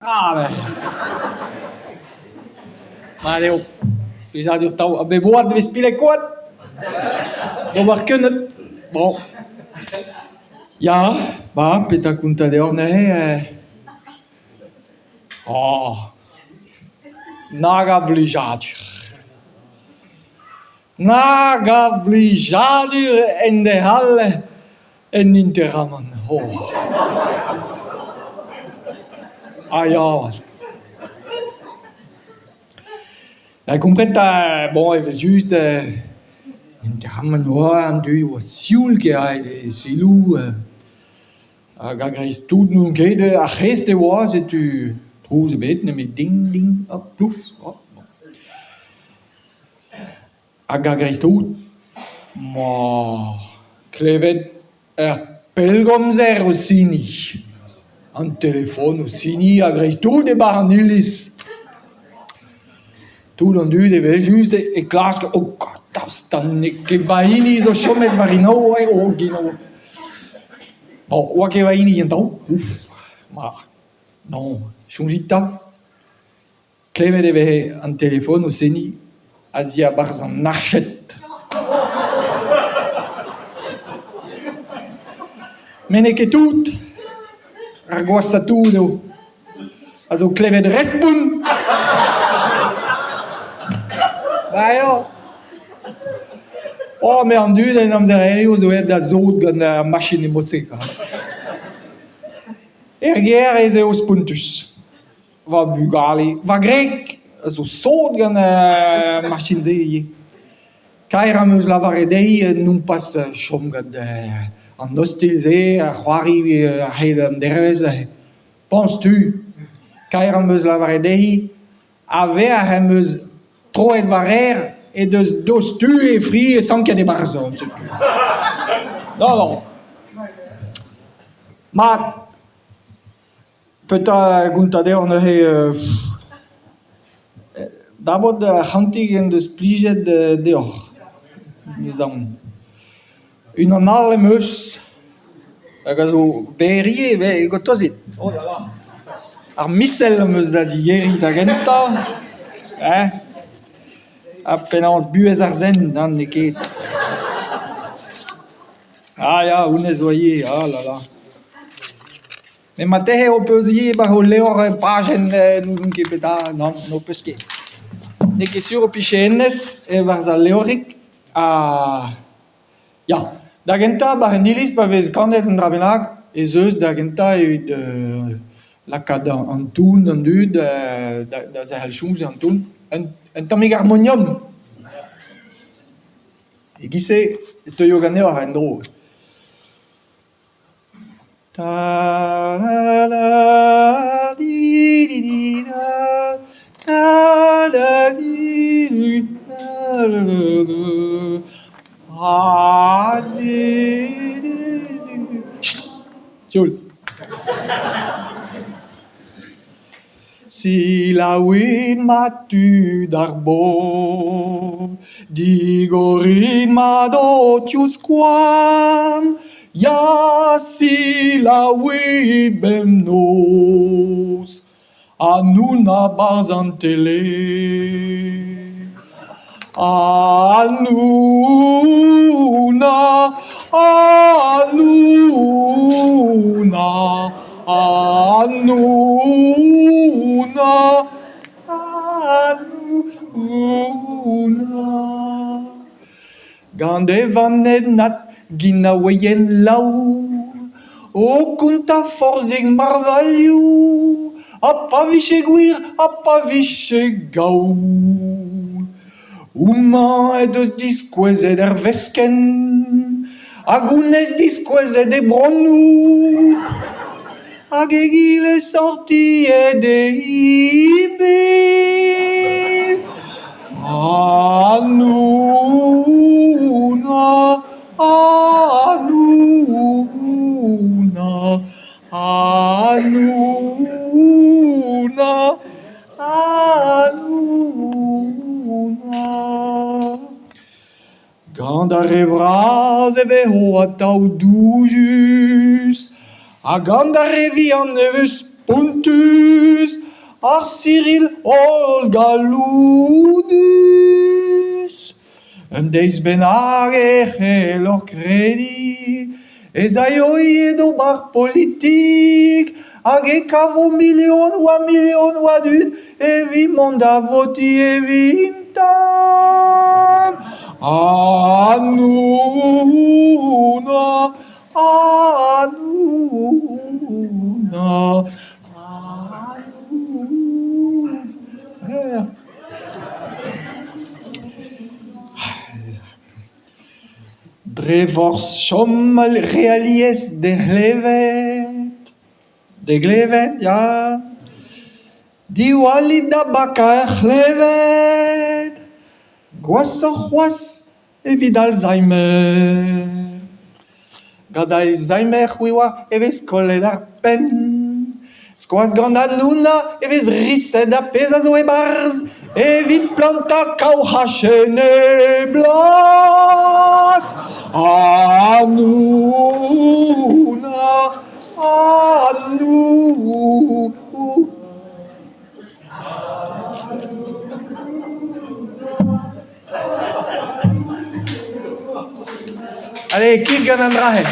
Ah, maar joh, wie zou je toch bij woord we spelen kort? Dat we kunnen. Bon. Ja, maar Peter Contador, nee. Oh. Naga blijadur. Naga blijadur in de halle en in de rammen. Oh. Ah ja. Ik comprends bon, il veut juste in de rammen hoor, du siulke ai silu. Gagris tout nu kede a geste hoor, zit u trouze bet met ding ding op ploef. Gagris tout. Maar klevet pelgomser Rossini. An telefoon Rossini agris tout de barnilis. Tout dan du de wel juste e klaske oh god das dan ik vaini zo schon met marino o gino. Bon, o que vaini então. Maar non, chungita. Klevet de ve an telefoon Rossini Asia barzan nachet. Men ikke tout. Argossa tudo. Also klevet respun. Ja. Oh, mais en duur dan ze rijden zo uit dat zout gaan de machine musik. Erger is os puntus. Va bugali, va grec. Zo zout gaan de machine zeeën. Kairamus la varedei non pas chomgat an nostilze a c'hoari hed an dervez. Penses-tu Kairamus la varedei a ver hemus troet varer et dos tu et fri et sans qu'il y ait des barzons. Non, non. Ma peut-être guntader ne he d'abord hantig en de spliget dehors. Nous avons une anale meus. Also berie, ve gotozit. Oh là là. Ar missel meus da dieri da genta. Apenas buez ar zen dan ne ket. Ah ya, unez oye, ah là là. Mais ma tehe o peus ye ba ho leor pagen nun ke peta, non, no peus ket. Ne ket sur o pichenes e varza leorik. Ja, da genta ba nilis ba vez kandet en drabenag e zeus da genta evit lakad an toun an dud da ze hel chouz an toun en tammig harmonium. E gise teuio gane war en dro. Ta la la di di di da ta la di di da la la. Ah, Joule. Si la win matu darbo, digorin mado tius quam, ya si la win bem nos, anuna bazantele. Anuna, Anuna, Anuna, Anuna. Gande vanet nat gina weyen lau, o kunta forzeg marvaliu, a paviche gwir, a paviche gau. Uma eus diskwezet er vesken, hag unez diskwezet e bronou, hag egile sortiet e ibe. Anuna, Anuna, Anuna, Anuna. Gant arrivera e veho a tau doujus, a gant arrivi an nevus Pontus, ar Cyril Olga Ludus. Un deiz benag lor kredi, ez aioie do bar politik, hag e kavo milion oa dud, e vi manda voti e vintan. Anuna, Anuna, Anuna. Drevors schommel realies de glevet, ja. Di wali da baka glevet, gwasoc'hwas evit Alzheimer. Gad Alzheimer wiwa evez kollet ar pen, skoaz gant anouna evez risset a pez a zo e barz, evit planta kaou hachene blas. Anouna, Anou. Allez, kit gant an drahet.